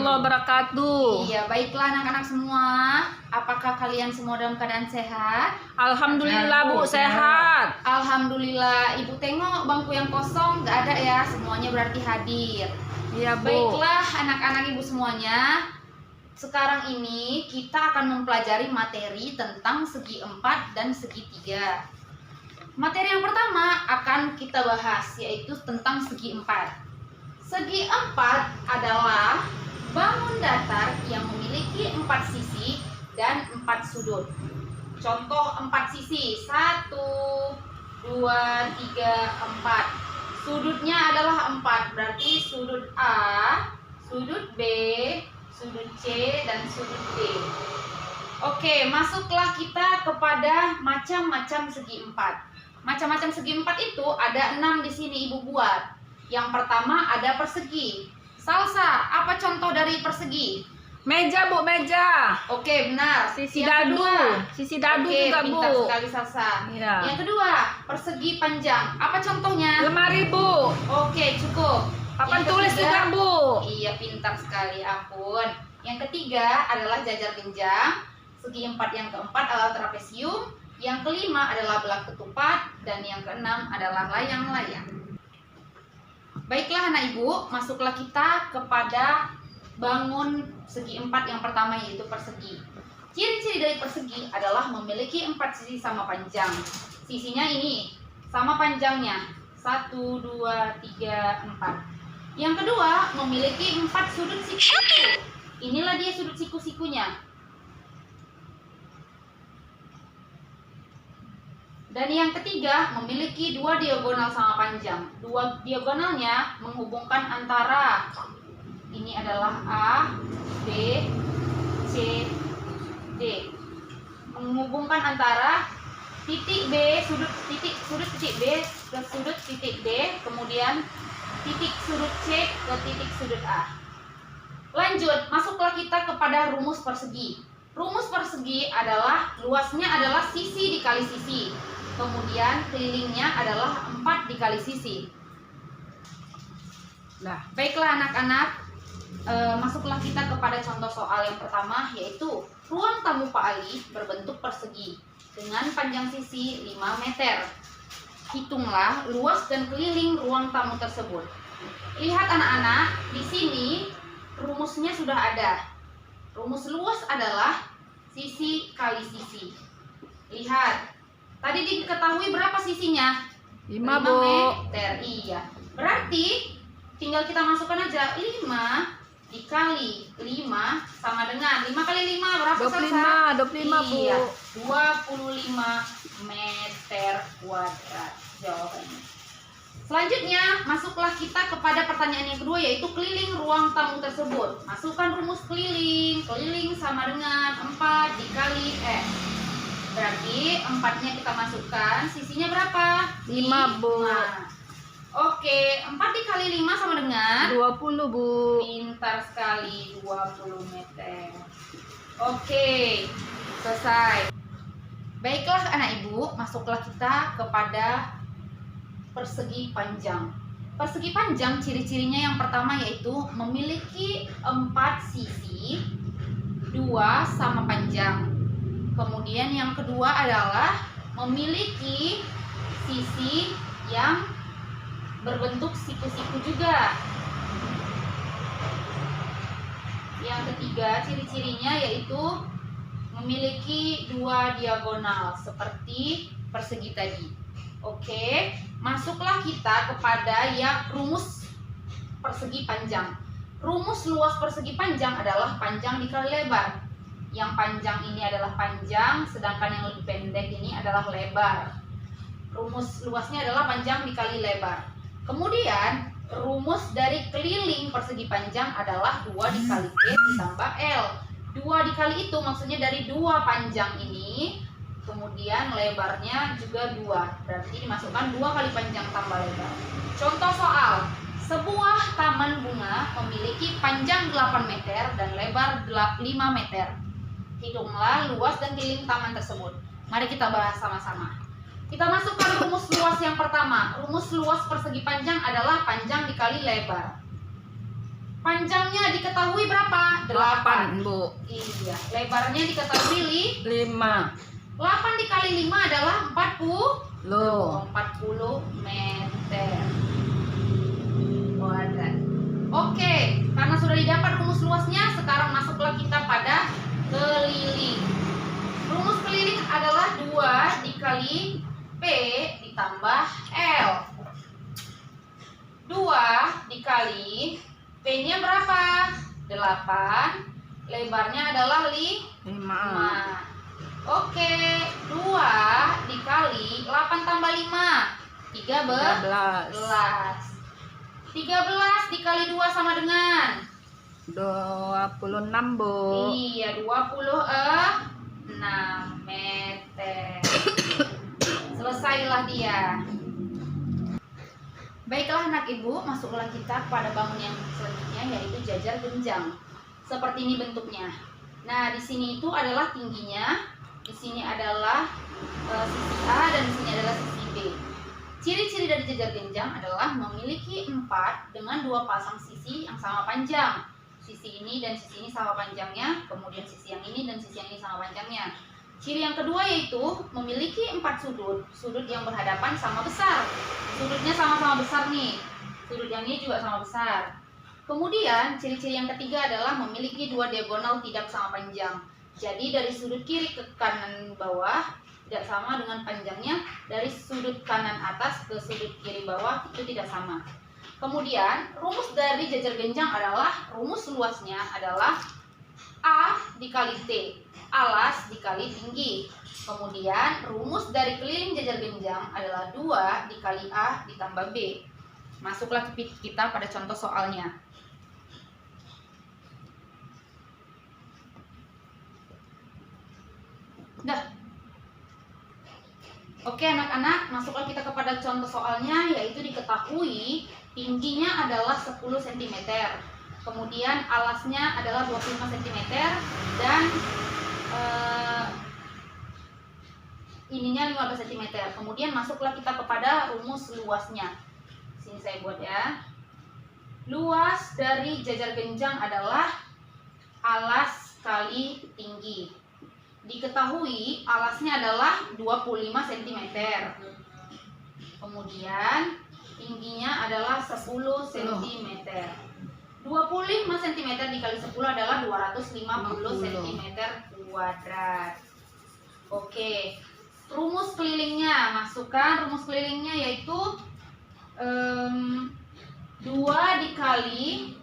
warahmatullahi wabarakatuh. Iya, baiklah anak-anak semua. Apakah kalian semua dalam keadaan sehat? Alhamdulillah Bu, sehat. Alhamdulillah. Ibu tengok bangku yang kosong nggak ada ya, semuanya berarti hadir. Iya Bu. Baiklah anak-anak ibu semuanya. Sekarang ini kita akan mempelajari materi tentang segi 4 dan segi 3. Materi yang pertama akan kita bahas yaitu tentang segi 4. Segi 4 adalah bangun datar yang memiliki 4 sisi dan 4 sudut. Contoh 4 sisi, 1, 2, 3, 4. Sudutnya adalah 4, berarti sudut A, sudut B, sudut C, dan sudut D. Oke, masuklah kita kepada macam-macam segi 4. Macam-macam segi 4 itu ada 6 di sini Ibu buat. Yang pertama ada persegi. Salsa, apa contoh dari persegi? Meja Bu, meja. Oke, benar. Sisi Yang dadu. kedua. Sisi dadu Oke, juga Bu. pintar sekali Salsa. Iya. Yang kedua, persegi panjang. Apa contohnya? Lemari Bu. Oke, cukup. Papan Yang tulis ketiga- juga Bu. Iya, pintar sekali, ampun. Yang ketiga adalah jajar genjang. Segi 4 yang keempat adalah trapesium. Yang kelima adalah belak ketupat. Dan yang keenam adalah layang-layang. Baiklah anak ibu, masuklah kita kepada bangun segi 4 yang pertama yaitu persegi. Ciri-ciri dari persegi adalah memiliki 4 sisi sama panjang. Sisinya ini sama panjangnya 1, 2, 3, 4. Yang kedua memiliki 4 sudut siku. Inilah dia sudut siku-sikunya. Dan yang ketiga memiliki 2 diagonal sama panjang. 2 diagonalnya menghubungkan antara ini adalah A, B, C, D. Menghubungkan antara titik B, sudut titik B ke sudut titik D, kemudian titik sudut C ke titik sudut A. Lanjut, masuklah kita kepada rumus persegi. Rumus persegi adalah luasnya adalah sisi dikali sisi. Kemudian kelilingnya adalah 4 dikali sisi. Nah, baiklah anak-anak, masuklah kita kepada contoh soal yang pertama yaitu ruang tamu Pak Ali berbentuk persegi dengan panjang sisi 5 meter. Hitunglah luas dan keliling ruang tamu tersebut. Lihat anak-anak, di sini rumusnya sudah ada. Rumus luas adalah sisi kali sisi. Lihat. Tadi diketahui berapa sisinya? 5 Bu. meter. Iya. Berarti tinggal kita masukkan aja 5 dikali 5 sama dengan 5 kali 5 berapa? 25 Bu. Iya. 25 meter kuadrat jawabannya. Selanjutnya masuklah kita kepada pertanyaan yang kedua yaitu keliling ruang tamu tersebut. Masukkan rumus keliling. Keliling sama dengan 4 dikali X. Berarti 4-nya kita masukkan, sisinya berapa? 5 Bu. Oke, 4 dikali 5 sama dengan 20 Bu. pintar sekali, 20 meter. Oke, selesai. Baiklah anak ibu, masuklah kita kepada persegi panjang. Persegi panjang ciri-cirinya yang pertama yaitu memiliki 4 sisi, 2 sama panjang. Kemudian yang kedua adalah memiliki sisi yang berbentuk siku-siku juga. Yang ketiga ciri-cirinya yaitu memiliki 2 diagonal seperti persegi tadi. Oke, masuklah kita kepada yang rumus persegi panjang. Rumus luas persegi panjang adalah panjang dikali lebar. Yang panjang ini adalah panjang, sedangkan yang lebih pendek ini adalah lebar. Rumus luasnya adalah panjang dikali lebar. Kemudian, rumus dari keliling persegi panjang adalah 2 dikali P ditambah L. 2 dikali itu maksudnya dari 2 panjang ini, kemudian lebarnya juga 2. Berarti dimasukkan 2 kali panjang tambah lebar. Contoh soal, sebuah taman bunga memiliki panjang 8 meter dan lebar 5 meter. Hitunglah luas dan keliling taman tersebut. Mari kita bahas sama-sama. Kita masukkan rumus luas yang pertama. Rumus luas persegi panjang adalah panjang dikali lebar. Panjangnya diketahui berapa? 8, Bu. Iya. Lebarnya diketahui 5. 8 dikali 5 adalah 40 Loh. meter kuadrat. Oke, karena sudah didapat rumus luasnya, sekarang masuklah kita pada keliling. Rumus keliling adalah 2 dikali P ditambah L. 2 dikali P-nya berapa? 8. Lebarnya adalah 5. 5. Oke, 2 dikali 8 tambah 5 13. 13 dikali 2 sama dengan 26, Bu. Iya, 26 meter. Selesailah dia. Baiklah anak ibu, masuklah kita pada bangun yang selanjutnya, yaitu jajar genjang. Seperti ini bentuknya. Nah, di sini itu adalah tingginya, di sini adalah sisi A dan di sini adalah sisi B. Ciri-ciri dari jajar genjang adalah memiliki 4 dengan 2 pasang sisi yang sama panjang. Sisi ini dan sisi ini sama panjangnya, kemudian sisi yang ini dan sisi yang ini sama panjangnya. Ciri yang kedua yaitu memiliki 4 sudut, sudut yang berhadapan sama besar. Sudutnya sama-sama besar nih, sudut yang ini juga sama besar. Kemudian ciri-ciri yang ketiga adalah memiliki 2 diagonal tidak sama panjang. Jadi dari sudut kiri ke kanan bawah tidak sama dengan panjangnya, dari sudut kanan atas ke sudut kiri bawah itu tidak sama. Kemudian rumus dari jajar genjang adalah, rumus luasnya adalah A dikali T, alas dikali tinggi. Kemudian rumus dari keliling jajar genjang adalah 2 dikali A ditambah B. Masuklah kita pada contoh soalnya. Dah. Oke anak-anak, masuklah kita kepada contoh soalnya, yaitu diketahui tingginya adalah 10 cm. Kemudian alasnya adalah 25 cm dan ininya 15 cm. Kemudian masuklah kita kepada rumus luasnya. Sini saya buat ya. Luas dari jajar genjang adalah alas kali tinggi. Diketahui alasnya adalah 25 cm. Kemudian tingginya adalah 10 cm. 25 cm dikali 10 adalah 250 cm kuadrat. Oke, rumus kelilingnya, masukkan rumus kelilingnya yaitu 2 dikali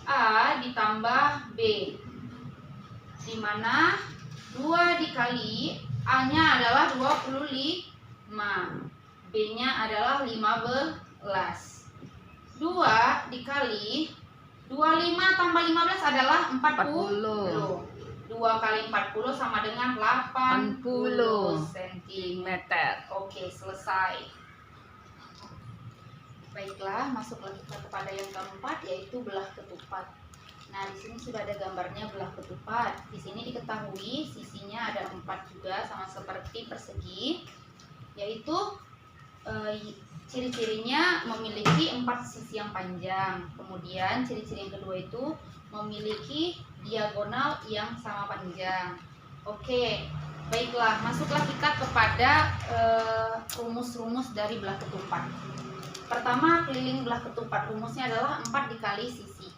A ditambah B, di mana 2 dikali A-nya adalah 25, B-nya adalah 15. 2 dikali 25 tambah 15 adalah 40. 2 kali 40 sama dengan 80 cm. Oke, selesai. Baiklah, masuklah kita kepada yang keempat, yaitu belah ketupat. Nah, di sini sudah ada gambarnya belah ketupat. Di sini diketahui sisinya ada 4 juga, sama seperti persegi, yaitu ciri-cirinya memiliki 4 sisi yang panjang. Kemudian ciri-ciri yang kedua itu memiliki diagonal yang sama panjang. Oke, baiklah, masuklah kita kepada rumus-rumus dari belah ketupat. Pertama, keliling belah ketupat, rumusnya adalah 4 dikali sisi.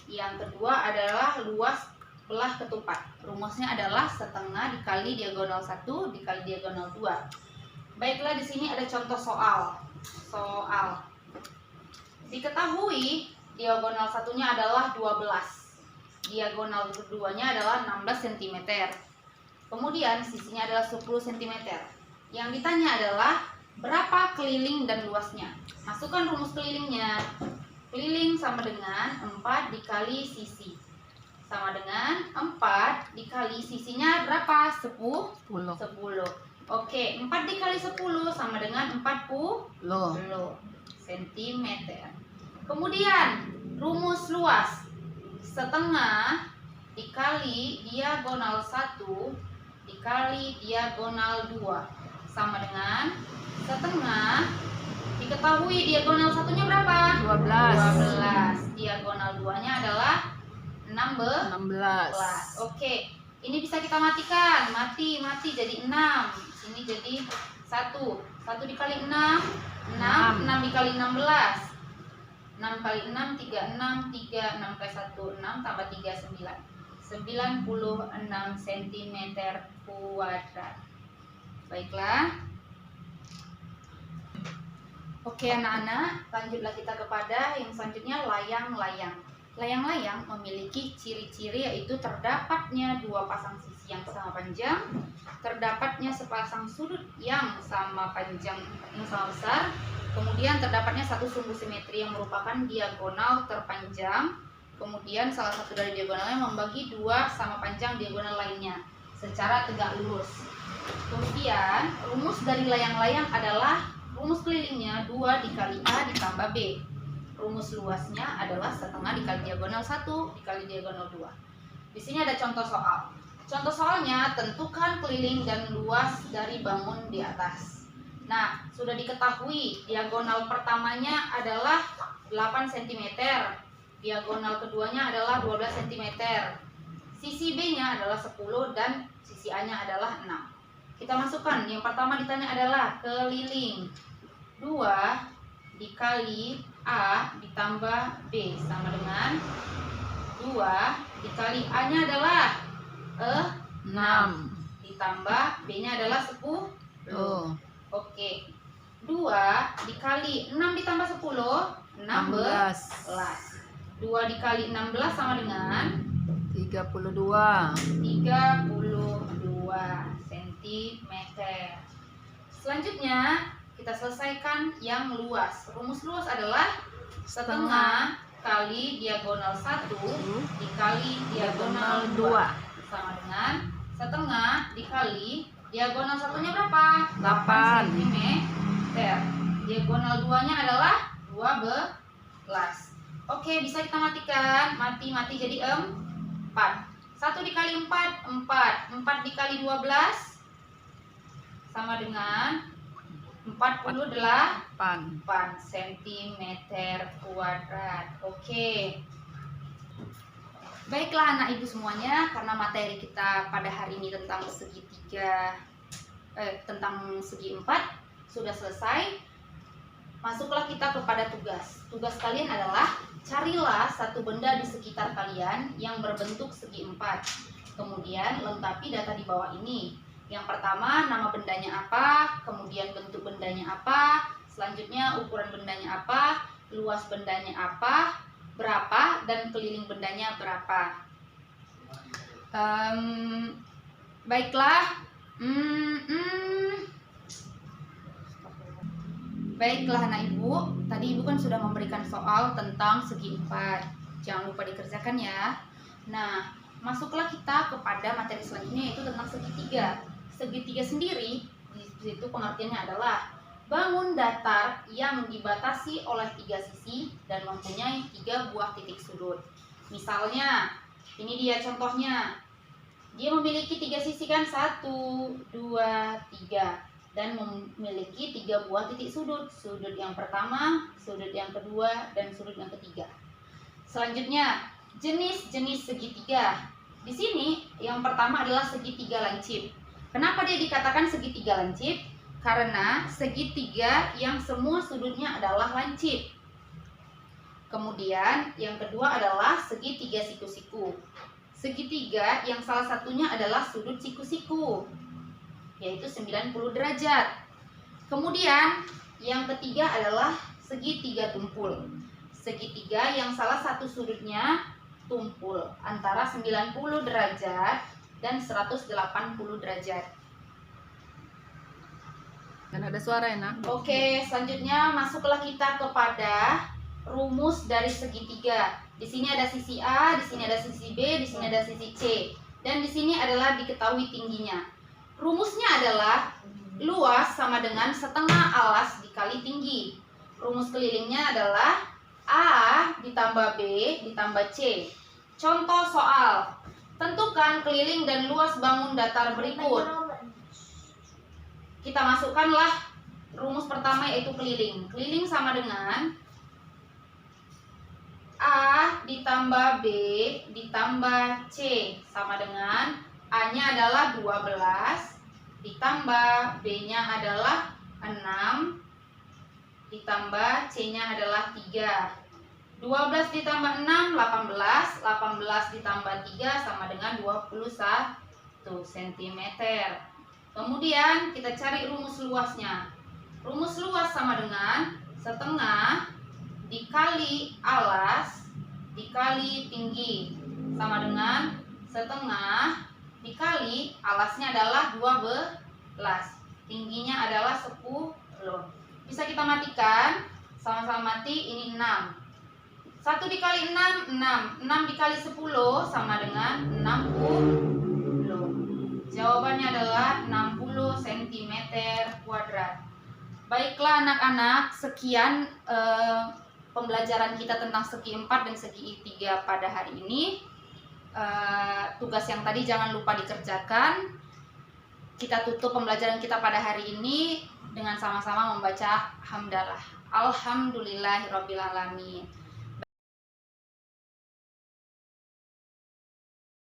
Yang kedua adalah luas belah ketupat, rumusnya adalah setengah dikali diagonal 1 dikali diagonal 2. Baiklah, di sini ada contoh soal. Diketahui diagonal satunya adalah 12, diagonal keduanya adalah 16 cm, kemudian sisinya adalah 10 cm. Yang ditanya adalah berapa keliling dan luasnya. Masukkan rumus kelilingnya. Keliling sama dengan 4 dikali sisi, sama dengan 4 dikali sisinya berapa? 10. Oke, 4 dikali 10 sama dengan 40 cm. Kemudian rumus luas, setengah dikali diagonal 1 dikali diagonal 2 sama dengan setengah Diketahui diagonal satunya berapa? 12. 12. Diagonal 2-nya adalah 16. Oke, ini bisa kita matikan. Mati jadi 6. Sini jadi 1. 1 dikali 6, 6 dikali 16. 6 kali 6, 36, 3, 6 kali 1, 6, tambah 3, 9. 96 cm kuadrat. Baiklah. Oke anak-anak, lanjutlah kita kepada yang selanjutnya, layang-layang. Layang-layang memiliki ciri-ciri yaitu terdapatnya dua pasang sisi yang sama panjang, terdapatnya sepasang sudut yang sama panjang, yang sama besar, kemudian terdapatnya satu sumbu simetri yang merupakan diagonal terpanjang, kemudian salah satu dari diagonalnya membagi dua sama panjang diagonal lainnya secara tegak lurus. Kemudian rumus dari layang-layang adalah rumus kelilingnya 2 dikali A ditambah B. Rumus luasnya adalah setengah dikali diagonal 1 dikali diagonal 2. Di sini ada contoh soal. Contoh soalnya, tentukan keliling dan luas dari bangun di atas. Nah, sudah diketahui diagonal pertamanya adalah 8 cm. Diagonal keduanya adalah 12 cm. Sisi B-nya adalah 10 dan sisi A-nya adalah 6. Kita masukkan. Yang pertama ditanya adalah keliling. 2 dikali A ditambah B sama dengan 2 dikali A-nya adalah 6 ditambah B-nya adalah 10. Oke. 2 dikali 6 ditambah 10, 16. 2 dikali 16 sama dengan 32 cm. Selanjutnya kita selesaikan yang luas. Rumus luas adalah setengah kali diagonal 1 dikali diagonal 2 sama dengan setengah dikali diagonal satunya berapa? 8 cm. Diagonal 2-nya adalah 12. Oke, bisa kita matikan. Mati jadi 4. 1 dikali 4, 4. 4 dikali 12 sama dengan 48 cm kuadrat. Oke. Baiklah anak ibu semuanya, karena materi kita pada hari ini tentang tentang segi 4 sudah selesai. Masuklah kita kepada tugas. Tugas kalian adalah carilah satu benda di sekitar kalian yang berbentuk segi 4. Kemudian lengkapi data di bawah ini. Yang pertama, nama bendanya apa, kemudian bentuk bendanya apa, selanjutnya ukuran bendanya apa, luas bendanya apa, berapa, dan keliling bendanya berapa. Baiklah. Baiklah anak ibu, tadi ibu kan sudah memberikan soal tentang segi 4. Jangan lupa dikerjakan ya. Nah, masuklah kita kepada materi selanjutnya, yaitu tentang segitiga. Segitiga sendiri, di situ pengertiannya adalah bangun datar yang dibatasi oleh 3 sisi dan mempunyai 3 buah titik sudut. Misalnya, ini dia contohnya. Dia memiliki 3 sisi kan, 1, 2, 3. Dan memiliki 3 buah titik sudut. Sudut yang pertama, sudut yang kedua, dan sudut yang ketiga. Selanjutnya, jenis-jenis segitiga. Di sini yang pertama adalah segitiga lancip. Kenapa dia dikatakan segitiga lancip? Karena segitiga yang semua sudutnya adalah lancip. Kemudian yang kedua adalah segitiga siku-siku. Segitiga yang salah satunya adalah sudut siku-siku, yaitu 90 derajat. Kemudian yang ketiga adalah segitiga tumpul. Segitiga yang salah satu sudutnya tumpul antara 90 derajat dan 180 derajat. Dan ada suara enak. Oke, selanjutnya masuklah kita kepada rumus dari segitiga. Di sini ada sisi A, di sini ada sisi B, di sini ada sisi C, dan di sini adalah diketahui tingginya. Rumusnya adalah luas sama dengan setengah alas dikali tinggi. Rumus kelilingnya adalah A ditambah B ditambah C. Contoh soal. Tentukan keliling dan luas bangun datar berikut. Kita masukkanlah rumus pertama yaitu keliling. Keliling sama dengan A ditambah B ditambah C sama dengan A-nya adalah 12 ditambah B-nya adalah 6 ditambah C-nya adalah 3. 12 ditambah 6 18, 18 ditambah 3 sama dengan 21 cm. Kemudian kita cari rumus luasnya. Rumus luas sama dengan setengah dikali alas dikali tinggi sama dengan setengah dikali alasnya adalah 12, tingginya adalah 10. Bisa kita matikan, sama-sama mati. Ini 6. 1 dikali 6 6 dikali 10 sama dengan 60. Jawabannya adalah 60 cm kuadrat. Baiklah anak-anak, sekian pembelajaran kita tentang segi 4 dan segi 3 pada hari ini. Tugas yang tadi jangan lupa dikerjakan. Kita tutup pembelajaran kita pada hari ini dengan sama-sama membaca hamdalah. Alhamdulillahirabbil alamin.